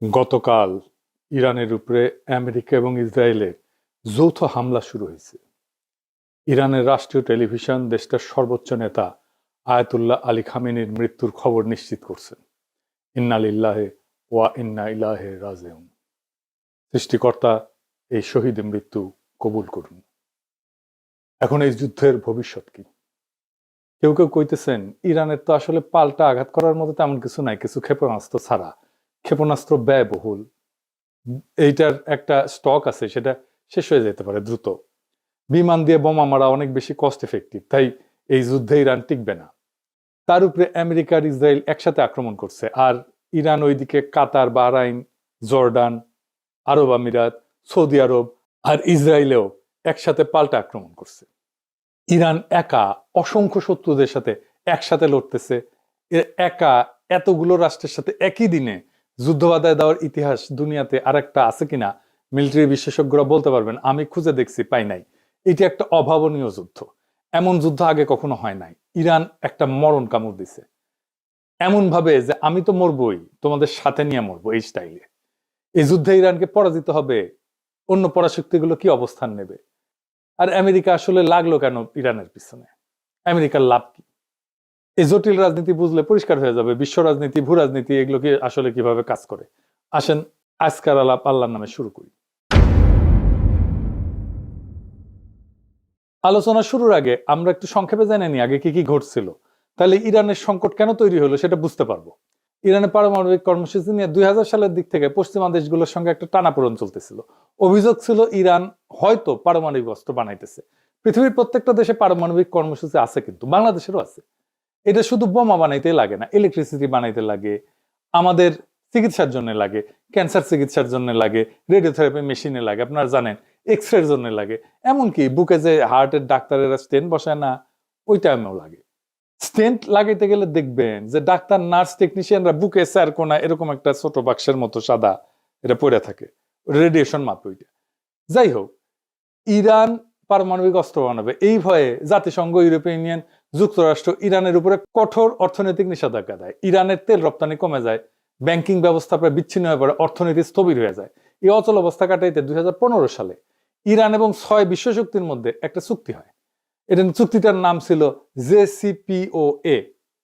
গতকাল ইরানের উপরে আমেরিকা এবং ইসরায়েলের যৌথ হামলা শুরু হয়েছে। ইরানের রাষ্ট্রীয় টেলিভিশন দেশটার সর্বোচ্চ নেতা আয়াতুল্লাহ আলী খামেনির মৃত্যুর খবর নিশ্চিত করছেন। ইন্না লিল্লাহি ওয়া ইন্না ইলাইহি রাজিউন। সৃষ্টিকর্তা এই শহীদের মৃত্যু কবুল করুন। এখন এই যুদ্ধের ভবিষ্যৎ কি? কেউ কেউ কইতেছেন ইরানের তো আসলে পাল্টা আঘাত করার মতো তেমন কিছু নাই, কিছু ক্ষেপণাস্ত্র ছাড়া। ক্ষেপণাস্ত্র ব্যয়বহুল, এইটার একটা স্টক আছে, সেটা শেষ হয়ে যেতে পারে দ্রুত। বিমান দিয়ে বোমা মারা অনেক বেশি কস্ট এফেক্টিভ, তাই এই যুদ্ধে ইরান টিকবে না। তার উপরে আমেরিকা আর ইসরায়েল একসাথে আক্রমণ করছে, আর ইরান ওইদিকে কাতার, বাহরাইন, জর্ডান, আরব আমিরাত, সৌদি আরব আর ইসরায়েলেও একসাথে পাল্টা আক্রমণ করছে। ইরান একা অসংখ্য শত্রুদের সাথে একসাথে লড়তেছে। একা এতগুলো রাষ্ট্রের সাথে একই দিনে যুদ্ধ বাধায় দেওয়ার ইতিহাস দুনিয়াতে আরেকটা আছে কিনা মিলিটারি বিশেষজ্ঞরা বলতে পারবেন। আমি খুঁজে দেখছি, পাই নাই। এটি একটা অভাবনীয় যুদ্ধ। এমন যুদ্ধ আগে কখনো হয় নাই। ইরান একটা মরণ কামড় দিছে, এমন ভাবে যে আমি তো মরবই, তোমাদের সাথে নিয়ে মরবো, এই স্টাইলে। এই যুদ্ধে ইরানকে পরাজিত হবে, অন্য পরাশক্তিগুলো কি অবস্থান নেবে? আর আমেরিকা আসলে লাগলো কেন ইরানের পিছনে? আমেরিকার লাভ কি? এই জটিল রাজনীতি বুঝলে পরিষ্কার হয়ে যাবে বিশ্ব রাজনীতি, ভূ রাজনীতি এগুলো কি আসলে কিভাবে কাজ করে। আসেন আজকার আলাপ আল্লাহর নামে শুরু করি। আলোচনা শুরুর আগে আমরা একটু সংক্ষেপে জেনে নিই আগে কি কি ঘটছিল, তাহলে ইরানের সংকট কেন তৈরি হলো সেটা বুঝতে পারবো। ইরানের পারমাণবিক কর্মসূচি নিয়ে 2000 সালের দিক থেকে পশ্চিমা দেশগুলোর সঙ্গে একটা টানাপোড়েন চলতেছিল। অভিযোগ ছিল ইরান হয়তো পারমাণবিক অস্ত্র বানাইতেছে। পৃথিবীর প্রত্যেকটা দেশে পারমাণবিক কর্মসূচি আছে, কিন্তু বাংলাদেশেরও আছে। এটা শুধু বোমা বানাইতে লাগে না, ইলেকট্রিসিটি বানাইতে লাগে, আমাদের চিকিৎসার জন্য লাগে, ক্যান্সার চিকিৎসার জন্য লাগে, রেডিওথেরাপি মেশিনে লাগে, আপনারা জানেন, এক্স রের জন্য লাগে, এমনকি বুকে যে হার্টের ডাক্তারেরা স্টেন্ট বসায় না, ওই টাইমেও লাগে। স্টেন্ট লাগাইতে গেলে দেখবেন যে ডাক্তার, নার্স, টেকনিশিয়ানরা বুকে কোনা এরকম একটা ছোট বাক্সের মতো সাদা এটা পড়ে থাকে, রেডিয়েশন মাপে ওইটা। যাই হোক, ইরান পারমাণবিক অস্ত্র বানাবে এই ভয়ে জাতিসংঘ, ইউরোপিয়ান ইউনিয়ন, যুক্তরাষ্ট্র ইরানের উপরে কঠোর অর্থনৈতিক নিষেধাজ্ঞা দেয়। ইরানের তেল রপ্তানি কমে যায়, ব্যাংকিং ব্যবস্থা প্রায় বিচ্ছিন্ন হয়ে পড়ে, অর্থনীতি স্থবির হয়ে যায়। এই অচল অবস্থা কাটাইতে 2015 সালে ইরান এবং 6 বিশ্বশক্তির মধ্যে একটা চুক্তি হয়। এটা চুক্তিটার নাম ছিল JCPOA,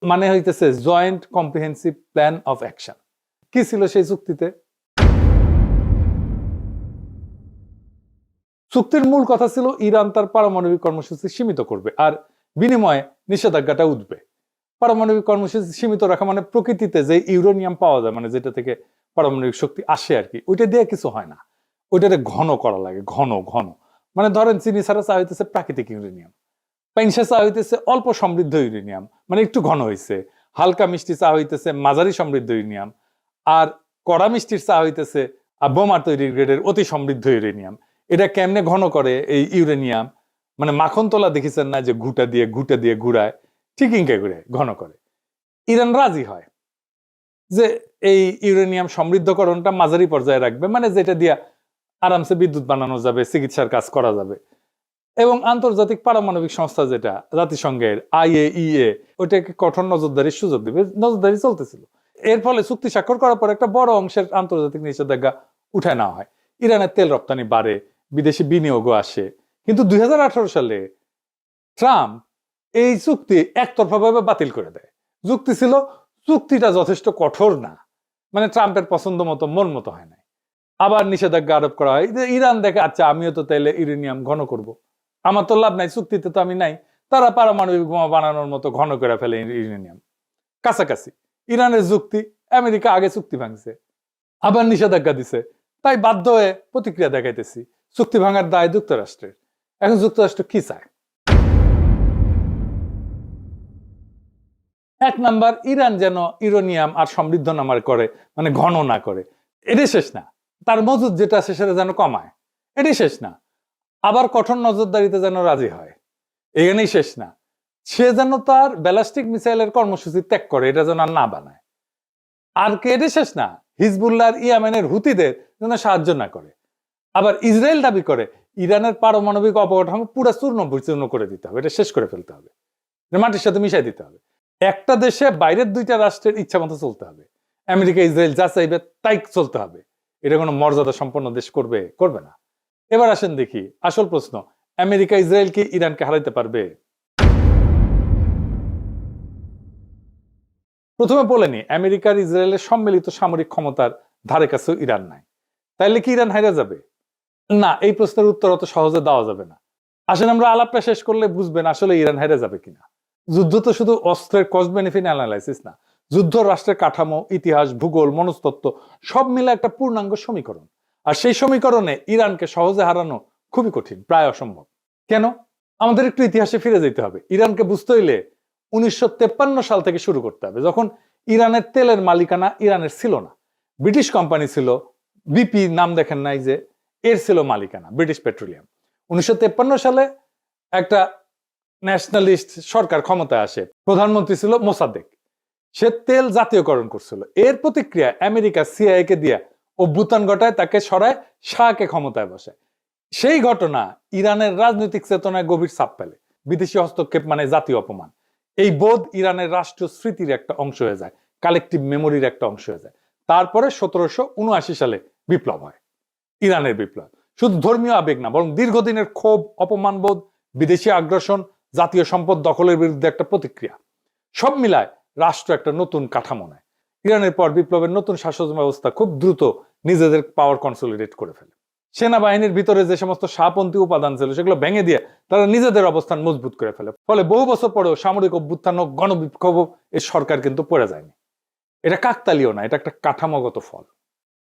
মানে হইতেছে joint comprehensive plan of action. কি ছিল সেই চুক্তিতে? চুক্তির মূল কথা ছিল ইরান তার পারমাণবিক কর্মসূচি সীমিত করবে, আর বিনিময়ে নিষেধাজ্ঞাটা উঠবে। পারমাণবিক কর্মসূচি সীমিত রাখা মানে প্রকৃতিতে যে ইউরেনিয়াম পাওয়া যায়, মানে যেটা থেকে পারমাণবিক শক্তি আসে আর কি, ওইটা দিয়ে কিছু হয় না। ওইটাতে ঘন করা লাগে, ঘন ঘন। মানে ধরেন চিনি ছাড়া চা হইতেছে প্রাকৃতিক ইউরেনিয়াম, পাইনসা চা হইতেছে অল্প সমৃদ্ধ ইউরেনিয়াম, মানে একটু ঘন হয়েছে। হালকা মিষ্টি চা হইতেছে মাঝারি সমৃদ্ধ ইউরেনিয়াম, আর কড়া মিষ্টির চা হইতেছে বোমা তৈরির গ্রেডের অতি সমৃদ্ধ ইউরেনিয়াম। এটা কেমনে ঘন করে এই ইউরেনিয়াম? মানে মাখন তোলা দেখেছেন না, যে ঘুটা দিয়ে ঘুরায়, ঠিক ইনকে ঘুরে ঘন করে। ইরান রাজি হয় যে এই ইউরেনিয়াম সমৃদ্ধকরণটা মাঝারি পর্যায়ে রাখবে, মানে যেটা দিয়ে আরামসে বিদ্যুৎ বানানো যাবে, চিকিৎসার কাজ করা যাবে। এবং আন্তর্জাতিক পারমাণবিক সংস্থা যেটা জাতিসংঘের IAEA, ওইটাকে কঠোর নজরদারির সুযোগ দিবে। নজরদারি চলতেছিল। এর ফলে চুক্তি স্বাক্ষর করার পর একটা বড় অংশের আন্তর্জাতিক নিষেধাজ্ঞা উঠায় নেওয়া হয়। ইরানের তেল রপ্তানি বাড়ে, বিদেশি বিনিয়োগও আসে। কিন্তু 2018 সালে ট্রাম্প এই চুক্তি একতরফাভাবে বাতিল করে দেয়। যুক্তি ছিল চুক্তিটা যথেষ্ট কঠোর না, মানে ট্রাম্পের পছন্দ মতো, মন মতো হয় না। আবার নিষেধাজ্ঞা আরোপ করা হয়। ইরান দেখে, আচ্ছা আমিও তো তাইলে ইউরেনিয়াম ঘন করব, আমার তো লাভ নাই, চুক্তিতে তো আমি নাই। তারা পারমাণবিক বোমা বানানোর মতো ঘন করে ফেলে ইউরেনিয়াম। কাছাকাছি ইরানের যুক্তি, আমেরিকা আগে চুক্তি ভাঙছে, আবার নিষেধাজ্ঞা দিছে, তাই বাধ্য হয়ে প্রতিক্রিয়া দেখাইতেছি। চুক্তি ভাঙার দায় যুক্তরাষ্ট্রের। এখন যুক্তরাষ্ট্র কি চায়? এক নাম্বার, ইরান যেন ইউরেনিয়াম আর সমৃদ্ধ না করে, মানে ঘন না করে। এটাই শেষ না, তার মজুদ যেটা আছে সেটা যেন কমায়। এটাই শেষ না, আবার কঠোর নজরদারিতে যেন রাজি হয়। এখানেই শেষ না, সে যেন তার ব্যালিস্টিক মিসাইলের কর্মসূচি ত্যাগ করে, এটা যেন আর না বানায়। আর কে? এটাই শেষ না, হিজবুল্লাহ আর ইয়েমেনের হুতিদের যেন সাহায্য না করে। আবার ইসরায়েল দাবি করে ইরানের পারমাণবিক অবকাঠামো পুরো চূর্ণ বিচূর্ণ করে দিতে হবে, এটা শেষ করে ফেলতে হবে, মাটির সাথে মিশাই দিতে হবে। একটা দেশে বাইরের দুইটা রাষ্ট্রের ইচ্ছা মতো চলতে হবে। আমেরিকা ইসরায়েল যা চাইবে তাই চলতে হবে, এটা কোনো মর্যাদা সম্পন্ন দেশ করবে না। এবার আসেন দেখি আসল প্রশ্ন, আমেরিকা ইসরায়েল কি ইরানকে হারাইতে পারবে? প্রথমে বলে নি, আমেরিকার ইসরায়েলের সম্মিলিত সামরিক ক্ষমতার ধারে কাছেও ইরান নাই। তাইলে কি ইরান হাইরা যাবে? না, এই প্রশ্নের উত্তর অত সহজে দেওয়া যাবে না। আসেন আমরা আলাপটা শেষ করলে বুঝবেন আসলে ইরান হাইরা যাবে কিনা। যুদ্ধ তো শুধু অস্ত্রের কস্ট বেনিফিট অ্যানালাইসিস না, যুদ্ধ রাষ্ট্রের কাঠামো, ইতিহাস, ভূগোল, মনস্তত্ত্ব সব মিলে একটা পূর্ণাঙ্গ সমীকরণ। আর সেই সমীকরণে ইরানকে সহজে হারানো খুবই কঠিন, প্রায় অসম্ভব। কেন? আমাদের একটু ইতিহাসে ফিরে যেতে হবে। ইরানকে বুঝতে হইলে 1953 সাল থেকে শুরু করতে হবে, যখন ইরানের তেলের মালিকানা ইরানের ছিল না, ব্রিটিশ কোম্পানি ছিল। বিপি নাম দেখেন নাই যে, এর ছিল মালিকানা ব্রিটিশ পেট্রোলিয়াম। 1953 সালে একটা ন্যাশনালিস্ট সরকার ক্ষমতায় আসে, প্রধানমন্ত্রী ছিল মোসাদ্দেক। সে তেল জাতীয়করণ করছিল। এর প্রতিক্রিয়া আমেরিকা সিআইএ কে দিয়ে অভ্যুত্থান ঘটায়, তাকে সরায়, শাহকে ক্ষমতায় বসায়। সেই ঘটনা ইরানের রাজনৈতিক চেতনায় গভীর ছাপ ফেলে। বিদেশি হস্তক্ষেপ মানে জাতীয় অপমান। এই বোধ ইরানের রাষ্ট্রীয় স্মৃতির একটা অংশ হয়ে যায়, কালেকটিভ মেমোরির একটা অংশ হয়ে যায়। তারপরে 1779 সালে বিপ্লব হয়, ইরানের বিপ্লব। শুধু ধর্মীয় আবেগ না, বরং দীর্ঘদিনের ক্ষোভ, অপমানবোধ, বিদেশি আগ্রাসন, জাতীয় সম্পদ দখলের বিরুদ্ধে একটা প্রতিক্রিয়া, সব মিলায় রাষ্ট্র একটা নতুন কাঠামো নেয়। ইরানের পর বিপ্লবের নতুন শাসন ব্যবস্থা খুব দ্রুত নিজেদের পাওয়ার কনসলিডেট করে ফেলে। সেনাবাহিনীর ভিতরে যে সমস্ত শাহপন্থী উপাদান ছিল সেগুলো ভেঙে দিয়ে তারা নিজেদের অবস্থান মজবুত করে ফেলে। ফলে বহু বছর পরেও সামরিক অভ্যুত্থান ও গণবিক্ষোভ এই সরকার কিন্তু পড়ে যায়নি। এটা কাকতালীয় না, এটা একটা কাঠামোগত ফল।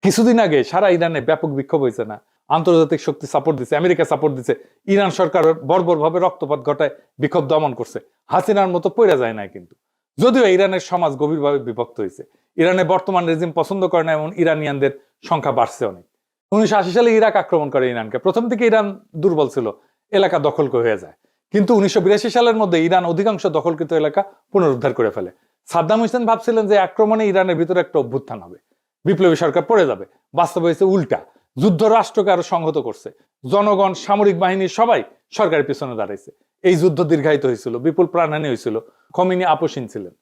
কিছুদিন আগে সারা ইরানে ব্যাপক বিক্ষোভ হয়েছে না? আন্তর্জাতিক শক্তি সাপোর্ট দিচ্ছে, আমেরিকা সাপোর্ট দিচ্ছে, ইরান সরকার বর্বরভাবে রক্তপাত ঘটায় বিক্ষোভ দমন করছে। হাসিনার মতো পড়ে যায় না কিন্তু। যদিও ইরানের সমাজ গভীরভাবে বিভক্ত হয়েছে। ইরানের বর্তমান রেজিম পছন্দ করে না, এমন ইরানিয়ানদের সংখ্যা বাড়ছে অনেক। 1980 সালে ইরাক আক্রমণ করে ইরানকে। প্রথম থেকে ইরান দুর্বল ছিল, এলাকা দখল হয়ে যায়। কিন্তু 1982 সালের মধ্যে ইরান অধিকাংশ দখলকৃত এলাকা পুনরুদ্ধার করে ফেলে। সাদ্দাম হোসেন ভাবছিলেন যে আক্রমণে ইরানের ভিতরে একটা অভ্যুত্থান হবে, বিপ্লবী সরকার পড়ে যাবে। বাস্তব হয়েছে উল্টা। যুদ্ধ রাষ্ট্রকে আরো সংহত করছে। জনগণ, সামরিক বাহিনী সবাই সরকারের পিছনে দাঁড়াইছে। এই যুদ্ধ দীর্ঘায়িত হয়েছিল, বিপুল প্রাণহানি হয়েছিল। খমিনি আপোষহীন ছিলেন।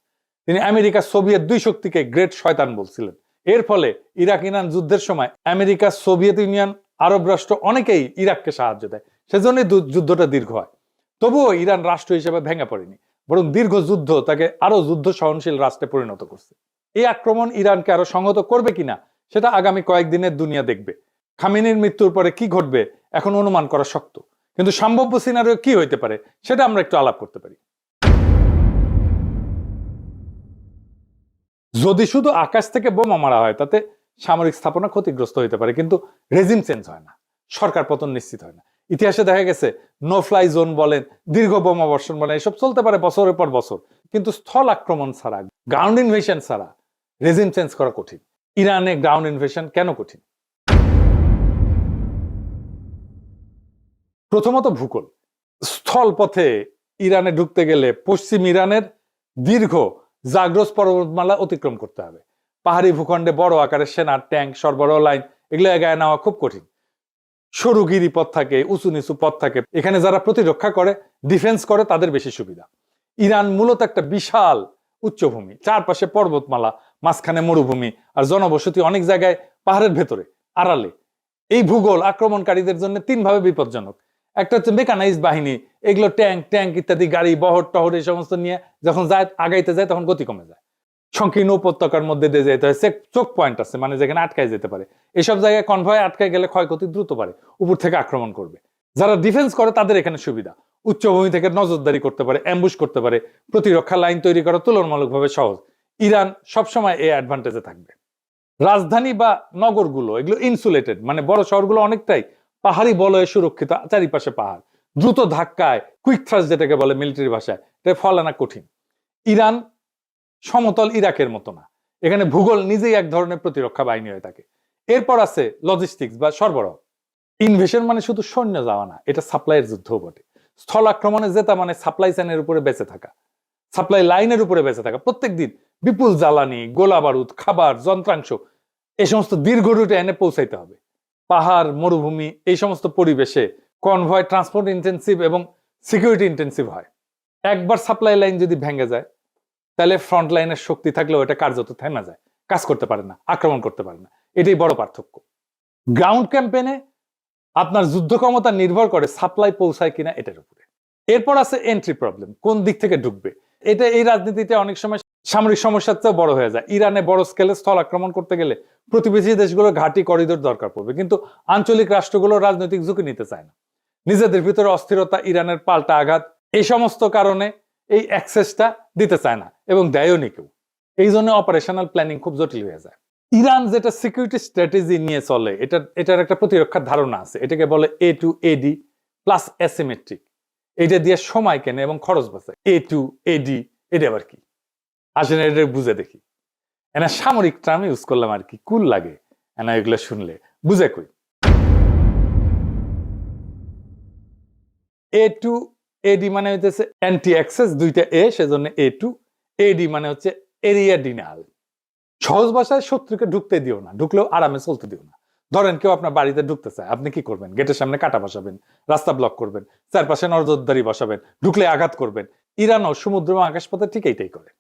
তিনি আমেরিকা সোভিয়েত দুই শক্তিকে গ্রেট শয়তান বলছিলেন। এর ফলে ইরাক ইরান যুদ্ধের সময় আমেরিকা, সোভিয়েত ইউনিয়ন, আরব রাষ্ট্র অনেকেই ইরাককে সাহায্য দেয়। সেজন্যই যুদ্ধটা দীর্ঘ হয়। তবুও ইরান রাষ্ট্র হিসেবে ভেঙে পড়েনি, বরং দীর্ঘ যুদ্ধ তাকে আরো যুদ্ধ সহনশীল রাষ্ট্রে পরিণত করছে। এই আক্রমণ ইরানকে আরো সংহত করবে কিনা সেটা আগামী কয়েকদিনের দুনিয়া দেখবে। খামেনির মৃত্যুর পরে কি ঘটবে এখন অনুমান করা শক্ত, কিন্তু সম্ভাব্য সিনারিও কি হইতে পারে সেটা আমরা একটু আলাপ করতে পারি। যদি শুধু আকাশ থেকে বোমা মারা হয় তাতে সামরিক স্থাপনা ক্ষতিগ্রস্ত হইতে পারে, কিন্তু রেজিম চেঞ্জ হয় না, সরকার পতন নিশ্চিত হয় না। ইতিহাসে দেখা গেছে নো ফ্লাই জোন বলেন, দীর্ঘ বোমা বর্ষণ বলেন, এসব চলতে পারে বছরের পর বছর, কিন্তু স্থল আক্রমণ ছাড়া, গ্রাউন্ড ইনভেশন ছাড়া রেজিম চেঞ্জ করা কঠিন। ইরানে গ্রাউন্ড ইনভেশন কেন কঠিন? প্রথমত ভূগোল। স্থল পথে ইরানে ঢুকতে গেলে পশ্চিম ইরানের দীর্ঘ জাগ্রস পর্বতমালা অতিক্রম করতে হবে। পাহাড়ি ভূখণ্ডে বড় আকারের সেনা, ট্যাঙ্ক, সরবরাহ লাইন এগুলো এগায় নেওয়া খুব কঠিন। সরু গিরিপথ থাকে, উঁচু নিচু পথ থাকে। এখানে যারা প্রতিরক্ষা করে, ডিফেন্স করে, তাদের বেশি সুবিধা। ইরান মূলত একটা বিশাল উচ্চভূমি, চারপাশে পর্বতমালা, মাঝখানে মরুভূমি, আর জনবসতি অনেক জায়গায় পাহাড়ের ভেতরে আড়ালে। এই ভূগোল আক্রমণকারীদের জন্য তিনভাবে বিপজ্জনক। একটা হচ্ছে মেকানাইজ বাহিনী, এগুলো ট্যাঙ্ক ইত্যাদি গাড়ি, বহর টহর এই সমস্ত নিয়ে যখন যায়, আগাইতে যায়, তখন গতি কমে যায়। সংকীর্ণ উপত্যকার মধ্যে দিয়ে যেতে হয়। চোখ পয়েন্ট আছে, মানে যেখানে আটকায় যেতে পারে। এসব জায়গায় কনভয় আটকায় গেলে ক্ষয়ক্ষতি দ্রুত পারে, উপর থেকে আক্রমণ করবে। যারা ডিফেন্স করে তাদের এখানে সুবিধা, উচ্চভূমি থেকে নজরদারি করতে পারে, অ্যাম্বুশ করতে পারে, প্রতিরক্ষা লাইন তৈরি করা তুলনামূলকভাবে সহজ। ইরান সবসময় এই অ্যাডভান্টেজে থাকবে। রাজধানী বা নগরগুলো এগুলো ইনসুলেটেড, মানে বড় শহরগুলো অনেকটাই পাহাড়ি বলয়ে সুরক্ষিত, চারিপাশে পাহাড়। দ্রুত ধাক্কায়, কুইক থ্রাস্ট যেটাকে বলে মিলিটারি ভাষায়, এটা ফল আনা কঠিন। ইরান সমতল ইরাকের মতো না, এখানে ভূগোল নিজেই এক ধরনের প্রতিরক্ষা বাহিনী হয়ে থাকে। এরপর আছে লজিস্টিক্স বা সরবরাহ। ইনভেশন মানে শুধু সৈন্য যাওয়া না, এটা সাপ্লাইয়ের যুদ্ধও বটে। স্থল আক্রমণে জেতা মানে সাপ্লাই চেনের উপরে বেঁচে থাকা, সাপ্লাই লাইনের উপরে বেঁচে থাকা। প্রত্যেক দিন বিপুল জ্বালানি, গোলা বারুদ, খাবার, যন্ত্রাংশ এই সমস্ত দীর্ঘ রুটে এনে পৌঁছাইতে হবে। পাহাড়, মরুভূমি এই সমস্ত পরিবেশে কনভয় ট্রান্সপোর্ট ইন্টেন্সিভ এবং সিকিউরিটি ইন্টেন্সিভ হয়। একবার সাপ্লাই লাইন যদি ভেঙে যায়, তাহলে ফ্রন্ট লাইনের শক্তি থাকলেও এটা কার্যত থেমে যায়, কাজ করতে পারে না, আক্রমণ করতে পারে না। এটাই বড় পার্থক্য। গ্রাউন্ড ক্যাম্পেনে আপনার যুদ্ধ ক্ষমতা নির্ভর করে সাপ্লাই পৌঁছায় কিনা এটার উপরে। এরপর আছে এন্ট্রি প্রবলেম, কোন দিক থেকে ঢুকবে। এটা এই রাজনীতিতে অনেক সময় সামরিক সমস্যার চেয়ে বড় হয়ে যায়। ইরানে বড় স্কেলে স্থল আক্রমণ করতে গেলে প্রতিবেশী দেশগুলোর ঘাঁটি করিডোর দরকার পড়বে, কিন্তু আঞ্চলিক রাষ্ট্রগুলো রাজনৈতিক ঝুঁকি নিতে চায় না। নিজেদের ভিতরে অস্থিরতা, ইরানের পাল্টা আঘাত, এই সমস্ত কারণে এই অ্যাক্সেসটা দিতে চায় না এবং দেয়ও নি কেউ। এই জন্য অপারেশনাল প্ল্যানিং খুব জটিল হয়ে যায়। ইরান যেটা সিকিউরিটি স্ট্র্যাটেজি নিয়ে চলে, এটার একটা প্রতিরক্ষার ধারণা আছে। এটাকে বলে A2AD প্লাস অ্যাসিমেট্রিক। এটা দিয়ে সময় কেনে এবং খরচ বাঁচে। A2AD এটা আবার কি আসেন, এটা বুঝে দেখি। এনা সামরিক টার্ম ইউজ করলাম আর কি, কুল লাগে এনা এগুলো শুনলে, বুঝে কই। A2AD মানে হচ্ছে অ্যান্টি অ্যাক্সেস, দুইটা এ, সেজন্য A2AD মানে হচ্ছে এরিয়া ডিনাল। সহজ ভাষায় শত্রুকে ঢুকতে দিও না, ঢুকলেও আরামে চলতে দিও না। ধরেন কেউ আপনার বাড়িতে ঢুকতে চায়, আপনি কি করবেন? গেটের সামনে কাটা বসাবেন, রাস্তা ব্লক করবেন, চারপাশে নজরদারি বসাবেন, ঢুকলে আঘাত করবেন। ইরানও সমুদ্র এবং আকাশপথে ঠিক এইটাই করে।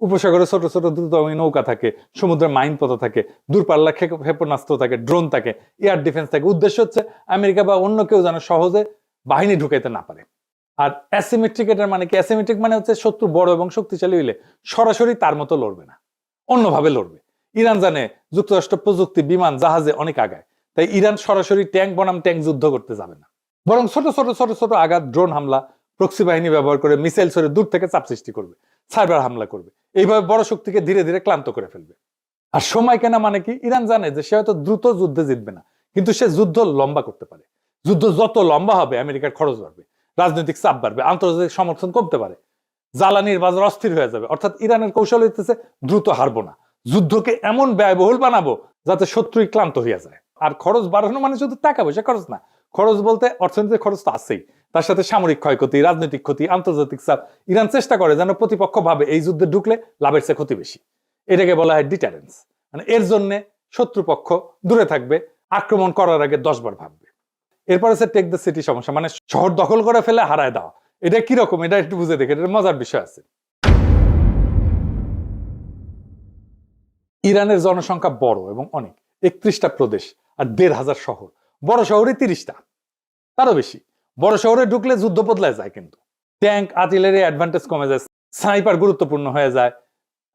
উপসাগরে ছোট ছোট দ্রুতগামী নৌকা থাকে, সমুদ্রের মাইন পথ থাকে, দূরপাল্লা ক্ষেপণাস্ত্র থাকে, ড্রোন থাকে, এয়ার ডিফেন্স থাকে। উদ্দেশ্য হচ্ছে আমেরিকা বা অন্য কেউ যেন সহজে বাহিনী ঢুকাইতে না পারে। আর অ্যাসিমেট্রিক, এটার মানে কি? অ্যাসিমেট্রিক মানে হচ্ছে শত্রু বড় এবং শক্তিশালী হইলে সরাসরি তার মতো লড়বে না, অন্যভাবে লড়বে। ইরান জানে যুক্তরাষ্ট্র প্রযুক্তি, বিমান, জাহাজে অনেক আগায়, তাই ইরান সরাসরি ট্যাঙ্ক বনাম ট্যাঙ্ক যুদ্ধ করতে যাবে না, বরং ছোট ছোট ছোট ছোট আঘাত, ড্রোন হামলা, প্রক্সি বাহিনী ব্যবহার করে মিসাইল ছড়ে দূর থেকে চাপ সৃষ্টি করবে, সাইবার হামলা করবে। এইভাবে বড় শক্তিকে ধীরে ধীরে ক্লান্ত করে ফেলবে। আর সময় কেনা মানে কি? ইরান জানে যে সে হয়তো দ্রুত যুদ্ধে জিতবে না, কিন্তু সে যুদ্ধ লম্বা করতে পারে। যুদ্ধ যত লম্বা হবে আমেরিকার খরচ বাড়বে, রাজনৈতিক চাপ বাড়বে, আন্তর্জাতিক সমর্থন কমতে পারে, জ্বালানির বাজার অস্থির হয়ে যাবে। অর্থাৎ ইরানের কৌশল হইতেছে দ্রুত হারবো না, যুদ্ধকে এমন ব্যয়বহুল বানাবো যাতে শত্রুই ক্লান্ত হইয়া যায়। আর খরচ বাড়ানো মানে শুধু টাকা পয়সা খরচ না, খরচ বলতে অর্থনৈতিক খরচ তো আছেই, তার সাথে সামরিক ক্ষয়ক্ষতি, রাজনৈতিক ক্ষতি, আন্তর্জাতিক চাপ। ইরান চেষ্টা করে যেন প্রতিপক্ষ ভাবে এই যুদ্ধে ঢুকলে লাভের চেয়ে ক্ষতি বেশি। এটাকে বলা হয় ডিটারেন্স। মানে এর জন্য শত্রুপক্ষ দূরে থাকবে, আক্রমণ করার আগে 10 বার ভাববে। এরপর হচ্ছে টেক দ্য সিটি সমস্যা, মানে শহর দখল করে ফেলে হারায় দেওয়া। এটা কিরকম, এটা একটু বুঝে দেখে, এটা মজার বিষয় আছে। ইরানের জনসংখ্যা বড় এবং অনেক, 31টা প্রদেশ আর 1,500 শহর। বড় শহরে 30টা, তারও বেশি। বড় শহরে ঢুকলে যুদ্ধ বদলায় যায়, কিন্তু ট্যাঙ্ক, আর্টিলারি অ্যাডভান্টেজ কমে যায়, স্নাইপার গুরুত্বপূর্ণ হয়ে যায়,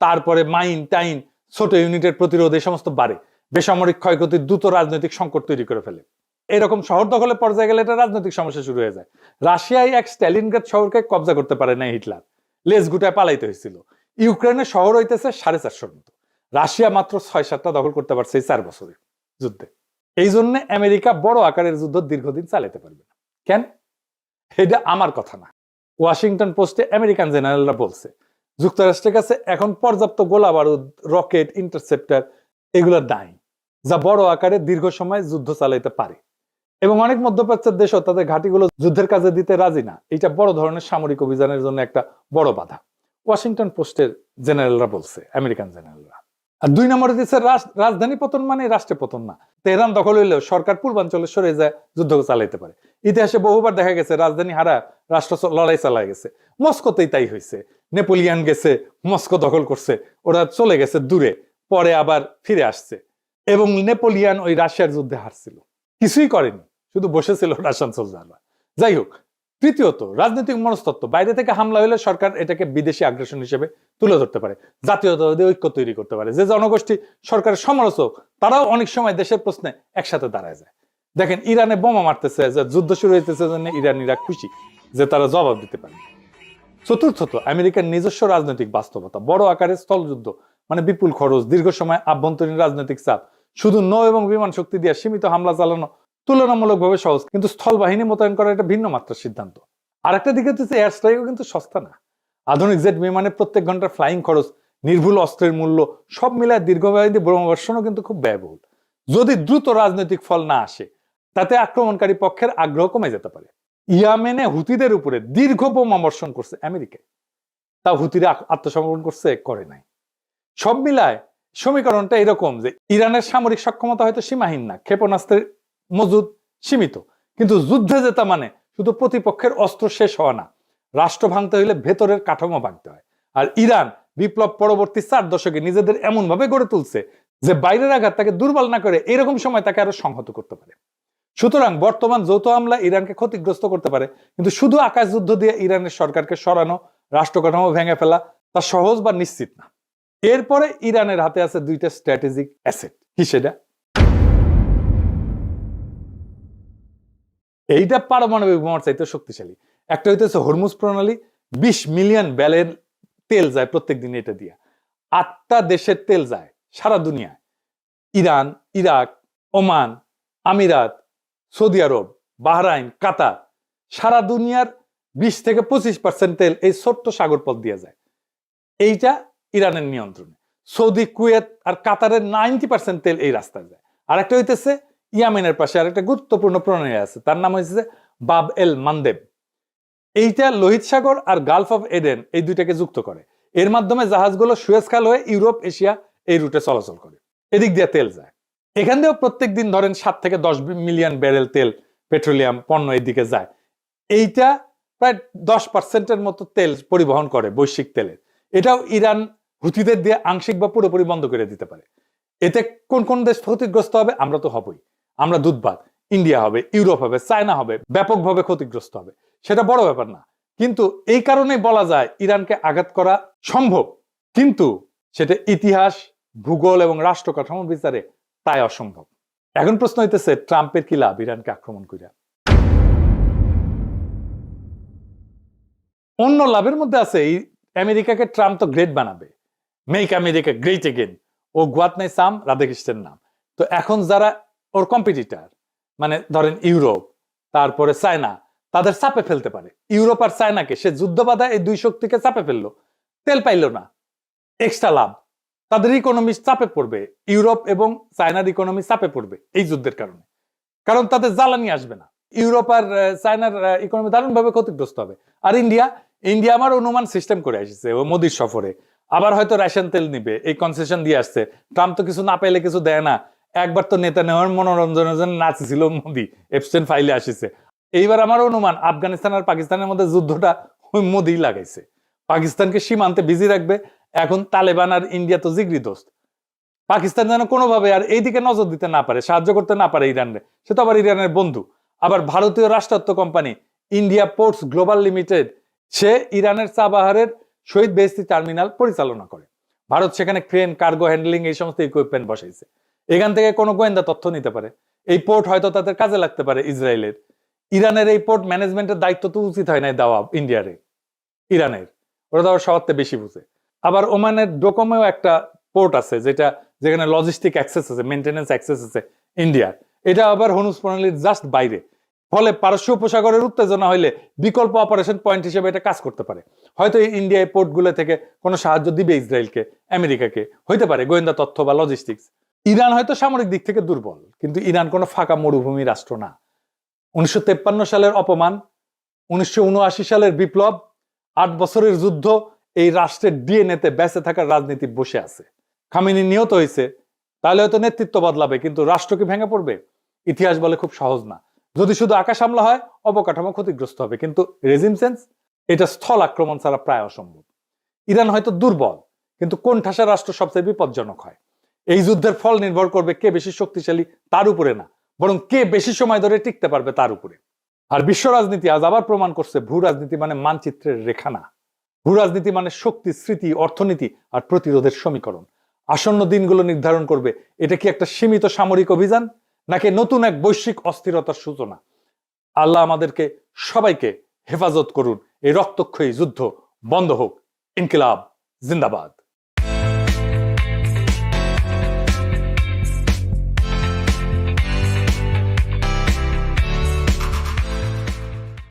তারপরে মাইন টাইন, ছোট ইউনিটের প্রতিরোধ, এই সমস্ত বাড়ে। বেসামরিক ক্ষয়ক্ষতি, দ্রুত রাজনৈতিক সংকট তৈরি করে ফেলে। এরকম শহর দখলের পর্যায়ে গেলে এটা রাজনৈতিক সমস্যা শুরু হয়ে যায়। রাশিয়ায় এক স্ট্যালিনগ্রাদ শহরকে কব্জা করতে পারে না হিটলার, লেজ গুটায় পালাইতে হয়েছিল। ইউক্রেনের শহর হইতেছে 450 মতো, রাশিয়া মাত্র 6-7টা দখল করতে পারছে এই 4 বছরে যুদ্ধে। এই জন্য আমেরিকা বড় আকারের যুদ্ধ দীর্ঘদিন চালাতে পারবে না। কেন? এটা আমার কথা না, ওয়াশিংটন পোস্টে আমেরিকান জেনারেলরা বলছে যুক্তরাষ্ট্রের কাছে এখন পর্যাপ্ত গোলা বারুদ, রকেট, ইন্টারসেপ্টার এগুলো নাই, যা বড় আকারে দীর্ঘ সময় যুদ্ধ চালাইতে পারে। এবং অনেক মধ্যপ্রাচ্যের দেশও তাদের ঘাঁটিগুলো যুদ্ধের কাজে দিতে রাজি না। এটা বড় ধরনের সামরিক অভিযানের জন্য একটা বড় বাধা, ওয়াশিংটন পোস্টের জেনারেলরা বলছে, আমেরিকান জেনারেলরা। আর 2 নম্বরে দিচ্ছে রাজধানী পতন মানে রাষ্ট্রে পতন না। তেহরান দখল হইলেও সরকার পূর্বাঞ্চলে সরে যায়, যুদ্ধ চালাইতে পারে। ইতিহাসে বহুবার দেখা গেছে রাজধানী হারা রাষ্ট্র লড়াই চালায় গেছে। মস্কোতেই তাই হয়েছে, নেপোলিয়ান গেছে, মস্কো দখল করছে, ওরা চলে গেছে দূরে, পরে আবার ফিরে আসছে। এবং নেপোলিয়ান ওই রাশিয়ার যুদ্ধে হারছিল, কিছুই করেনি, শুধু বসেছিল রাশিয়ান সোলজাররা। যাই হোক, তৃতীয়ত রাজনৈতিক মনস্তত্ত্ব। বাইরে থেকে হামলা হলে সরকার এটাকে বিদেশি আগ্রাসন হিসেবে তুলে ধরতে পারে, জাতীয়তাবাদী ঐক্য তৈরি করতে পারে। যে জনগোষ্ঠী সরকারের সমালোচক তারাও অনেক সময় দেশের প্রশ্নে একসাথে দাঁড়ায় যায়। দেখেন ইরানে বোমা মারতেছে, যে যুদ্ধ শুরু হইতেছে, জন্য ইরানিরা খুশি যে তারা জবাব দিতে পারে। চতুর্থত আমেরিকার নিজস্ব রাজনৈতিক বাস্তবতা। বড় আকারের স্থলযুদ্ধ মানে বিপুল খরচ, দীর্ঘ সময় আভ্যন্তরীণ রাজনৈতিক চাপ। শুধু নৌ এবং বিমান শক্তি দিয়ে সীমিত হামলা চালানো তুলনামূলকভাবে সহজ, কিন্তু স্থল বাহিনী মোতায়েন করা এটা ভিন্ন মাত্রার সিদ্ধান্ত। আর একটা দিকে হচ্ছে এয়ার স্ট্রাইকও কিন্তু সস্তা না। আধুনিক জেট বিমানে প্রত্যেক ঘন্টার ফ্লাইং খরচ, নির্ভুল অস্ত্রের মূল্য, সব মিলায় দীর্ঘমেয়াদী বোমাবর্ষণও কিন্তু খুব ব্যয়বহুল। যদি দ্রুত রাজনৈতিক ফল না আসে, তাতে আক্রমণকারী পক্ষের আগ্রহ কমে যেতে পারে। ইয়েমেনে হুতিদের উপরে দীর্ঘ বোমাবর্ষণ করছে আমেরিকায়, তা হুতিরা আত্মসমর্পণ করছে? করে নাই। সব মিলায় সমীকরণটা এরকম যে ইরানের সামরিক সক্ষমতা হয়তো সীমাহীন না, ক্ষেপণাস্ত্রের মজুদ সীমিত, কিন্তু যুদ্ধে জেতা মানে শুধু প্রতিপক্ষের অস্ত্র শেষ হওয়া না, রাষ্ট্র ভাঙতে হইলে ভেতরের কাঠামো ভাঙতে হয়। আর ইরান বিপ্লব পরবর্তী 4 দশকে নিজেদের এমন ভাবে গড়ে তুলছে যে বাইরের আঘাত তাকে দুর্বল না করে এরকম সময় তাকে আরো সংহত করতে পারে। সুতরাং বর্তমান যৌথ হামলা ইরানকে ক্ষতিগ্রস্ত করতে পারে, কিন্তু শুধু আকাশ যুদ্ধ দিয়ে ইরানের সরকারকে সরানো, রাষ্ট্র কাঠামো ভেঙে ফেলা তা সহজ বা নিশ্চিত না। এরপরে ইরানের হাতে আছে 2টা স্ট্র্যাটেজিক অ্যাসেট। কি সেটা? এইটা পারমাণবিক বোমার চাইতে শক্তিশালী। একটা হইতেছে হরমুজ প্রণালী, 20 মিলিয়ন ব্যারেল তেল যায় প্রত্যেকদিন এটা দিয়ে। 8টা দেশের তেল যায় সারা দুনিয়ায়, ইরান, ইরাক, ওমান, আমিরাত, সৌদি আরব, বাহরাইন, কাতার, সারা দুনিয়ার 20 থেকে 25% তেল এই ছোট্ট সাগর পথ দিয়ে যায়। এইটা ইরানের নিয়ন্ত্রণে। সৌদি, কুয়েত আর কাতারের 90% তেল এই রাস্তায় যায়। আর একটা হইতেছে ইয়ামেনের পাশে আরেকটা গুরুত্বপূর্ণ প্রণালী আছে, তার নাম হচ্ছে বাব এল মানদেব। এইটা লোহিত সাগর আর গালফ অফ এডেন এই দুইটাকে যুক্ত করে। এর মাধ্যমে জাহাজগুলো সুয়েজ খাল হয়ে ইউরোপ, এশিয়া এই রুটে চলাচল করে। এদিক দিয়ে তেল যায়। এখান দিয়েও প্রত্যেক দিন ধরেন 7 থেকে 10 মিলিয়ন ব্যারেল তেল, পেট্রোলিয়াম পণ্য এদিকে যায়। এইটা প্রায় 10%-এর মতো তেল পরিবহন করে বৈশ্বিক তেলের। এটাও ইরান হুথিদের দিয়ে আংশিক বা পুরোপুরি বন্ধ করে দিতে পারে। এতে কোন কোন দেশ ক্ষতিগ্রস্ত হবে? আমরা তো হবই। আমরা দুধবাদ, ইন্ডিয়া হবে, ইউরোপ হবে, চায়না হবে, ব্যাপকভাবে ক্ষতিগ্রস্ত হবে। সেটা বড় ব্যাপার না, কিন্তু এই কারণেই বলা যায় ইরানকে আঘাত করা সম্ভব, কিন্তু সেটা ইতিহাস, ভূগোল এবং রাষ্ট্র কাঠামো বিচারে তাই অসম্ভব। এখন প্রশ্ন হইতেছে ট্রাম্পের কি লাভ ইরানকে আক্রমণ করিয়া? অন্য লাভের মধ্যে আছে আমেরিকাকে ট্রাম্প তো গ্রেট বানাবে, মেক আমেরিকা গ্রেট এগেন। ও গুয়াত নাই সাম রাধাকৃষ্ণের নাম। তো এখন যারা ওর কম্পিটিটর, মানে ধরেন ইউরোপ, তারপরে চায়না, তাদের চাপে ফেলতে পারে। ইউরোপ আর চায়নাকে সে যুদ্ধ বাধা এই দুই শক্তিকে চাপে ফেললো, তেল পাইল না, এক্সট্রা লাভ। তাদের ইকোনমি চাপে পড়বে, ইউরোপ এবং চায়নার ইকোনমি চাপে পড়বে এই যুদ্ধের কারণে, কারণ তাদের জ্বালানি আসবে না। ইউরোপ আর চায়নার ইকোনমি দারুণভাবে ক্ষতিগ্রস্ত হবে। আর ইন্ডিয়া আমার অনুমান সিস্টেম করে আসছে ও মোদির সফরে, আবার হয়তো রাশিয়ান তেল নিবে, এই কনসেশন দিয়ে আসছে। ট্রাম্প তো কিছু না পাইলে কিছু দেয় না। একবার তো নেতা নেওয়ার মনোরঞ্জনের জন্য নাচছিল মোদি, এপস্টেন ফাইলে আসিছে। এইবার আমার অনুমান আফগানিস্তান আর পাকিস্তানের মধ্যে যুদ্ধটা ওই মোদি লাগাইছে, পাকিস্তানকে সীমান্তে বিজি রাখবে। এখন তালেবান আর ইন্ডিয়া তো জিগরি দোস্ত, পাকিস্তান যেন কোনোভাবে আর এইদিকে নজর দিতে না পারে, সাহায্য করতে না পারে ইরানরে। সে তো আবার ইরানের বন্ধু। আবার ভারতীয় রাষ্ট্রায়ত্ত company India Ports Global Limited, সে ইরানের চাবাহারের শহীদ বেহেশতি টার্মিনাল পরিচালনা করে। ভারত সেখানে ক্রেন, কার্গো হ্যান্ডলিং এই সমস্ত ইকুইপমেন্ট বসাইছে। এখান থেকে কোনো গোয়েন্দা তথ্য নিতে পারে। এই পোর্ট হয়তো তাদের কাজে লাগতে পারে ইসরায়েলের। ইরানের এই পোর্ট ম্যানেজমেন্টের দায়িত্ব তো উচিত হয় নাই দেওয়া ইন্ডিয়ারে, ইরানের। ওরা তো আবার সবার বেশি বুঝে। আবার ওমানের ডোকোমেও একটা পোর্ট আছে যেখানে লজিস্টিক অ্যাক্সেস আছে, মেইনটেনেন্স অ্যাক্সেস আছে ইন্ডিয়ার। এটা আবার হরমুজ প্রণালীর জাস্ট বাইরে। ফলে পারস্য উপসাগরের উত্তেজনা হইলে বিকল্প অপারেশন পয়েন্ট হিসেবে এটা কাজ করতে পারে। হয়তো ইন্ডিয়া এই পোর্টগুলো থেকে কোনো সাহায্য দিবে ইসরায়েলকে, আমেরিকাকে, হইতে পারে গোয়েন্দা তথ্য বা লজিস্টিক্স। ইরান হয়তো সামরিক দিক থেকে দুর্বল, কিন্তু ইরান কোনো ফাঁকা মরুভূমি রাষ্ট্র না। 1953 সালের অপমান, 1979 সালের বিপ্লব, 8 বছরের যুদ্ধ, এই রাষ্ট্রের ডিএনএতে বেঁচে থাকার রাজনীতি বসে আছে। খামেনি নিহত হয়েছে, তাহলে হয়তো নেতৃত্ব বদলাবে, কিন্তু রাষ্ট্র কি ভেঙে পড়বে? ইতিহাস বলে খুব সহজ না। যদি শুধু আকাশ হামলা হয়, অবকাঠামো ক্ষতিগ্রস্ত হবে, কিন্তু রেজিম চেঞ্জ এটা স্থল আক্রমণ ছাড়া প্রায় অসম্ভব। ইরান হয়তো দুর্বল, কিন্তু কোন ঠাসা রাষ্ট্র সবচেয়ে বিপজ্জনক হয়? এই যুদ্ধের ফল নির্ভর করবে কে বেশি শক্তিশালী তার উপরে না, বরং কে বেশি সময় ধরে টিকতে পারবে তার উপরে। আর বিশ্ব রাজনীতি আজ আবার প্রমাণ করছে ভূ রাজনীতি মানে মানচিত্রের রেখা না। ভূ রাজনীতি মানে শক্তি, স্মৃতি, অর্থনীতি আর প্রতিরোধের সমীকরণ। আসন্ন দিনগুলো নির্ধারণ করবে এটা কি একটা সীমিত সামরিক অভিযান নাকি নতুন এক বৈশ্বিক অস্থিরতার সূচনা। আল্লাহ আমাদেরকে সবাইকে হেফাজত করুন। এই রক্তক্ষয়ী যুদ্ধ বন্ধ হোক। ইনকিলাব জিন্দাবাদ।